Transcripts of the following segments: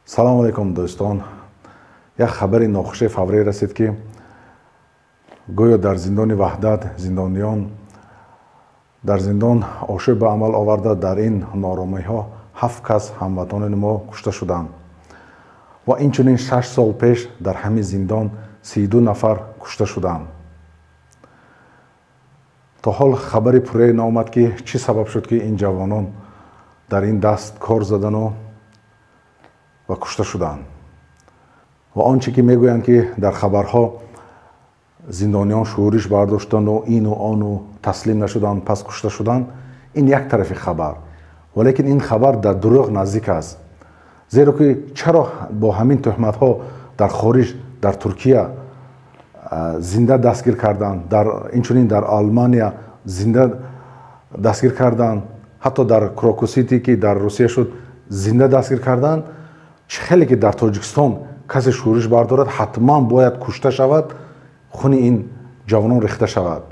سلام علیکم دوستان. یک خبری ناخوش فوری رسید که گویا در زندان وحدت زندانیان در زندان آشوب به عمل آورده. در این نارامی ها 7 کس هموطنان ما کشته شدند و اینچنین 6 سال پیش در همین زندان 32 نفر کشته شدند. تا حال خبری پوره نامد که چی سبب شد که این جوانان در این دست کار زدن و کشته شدند. و آنچه که میگویند که در خبرها زندانیان شورش برداشتند و این و آن و تسلیم نشدند پس کشته شدند، این یک طرف خبر، ولیکن این خبر در دروغ نزدیک است. زیرا که چرا با همین تهمت ها در خارج در ترکیه زنده دستگیر کردند، اینچنین در آلمانیا زنده دستگیر کردند، حتی در کراکوسیتی که در روسیه شد زنده دستگیر کردند. خیلی که در تاجیکستان کسی شورش بردارد حتما باید کشته شود، خون این جوانان ریخته شود.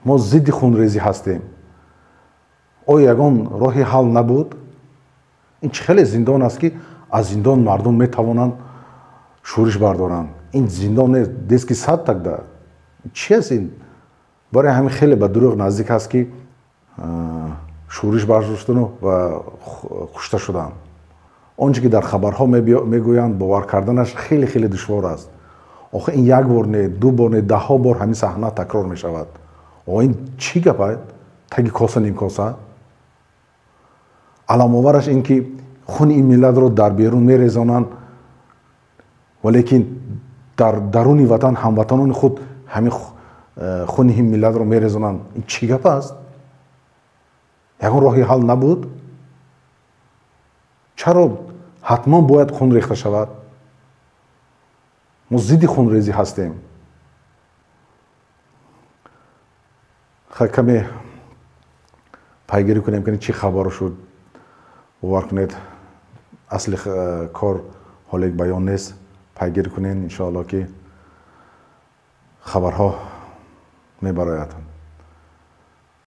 ما ضد خونریزی هستیم. آیا یگان راهی حل نبود؟ این خیلی زندان است که از زندان مردم میتوانند شورش بردارند. این زندان دیست که 100 تک ده. چی است این؟ برای همین خیلی به دروغ نزدیک است که شورش برداشتن و کشته شدند. آنچه که در خبرها میگویند باور کردنش خیلی خیلی دشوار است. آخه این یک بار نه، 2 بار نه، 10 بار همین صحنه تکرار می شود. آخه این چی گپ؟ تگی کاسه نیم کاسه؟ علام آورش این که خون این ملت رو در بیرون می ریزانند، ولیکن در درون وطن هموطنان خود همین خون این ملت رو می ریزانند. این چی گپ است؟ یکان راهی حل نبود؟ چرا حتما باید خون ریخته شود؟ ما ضد خونریزی هستیم. کمی پیگیری کنیم که چی خبر شد. باور کنید اصل کار حالا یک بیان نیست. پیگیری کنین انشاءالله که خبرها میبرایتن.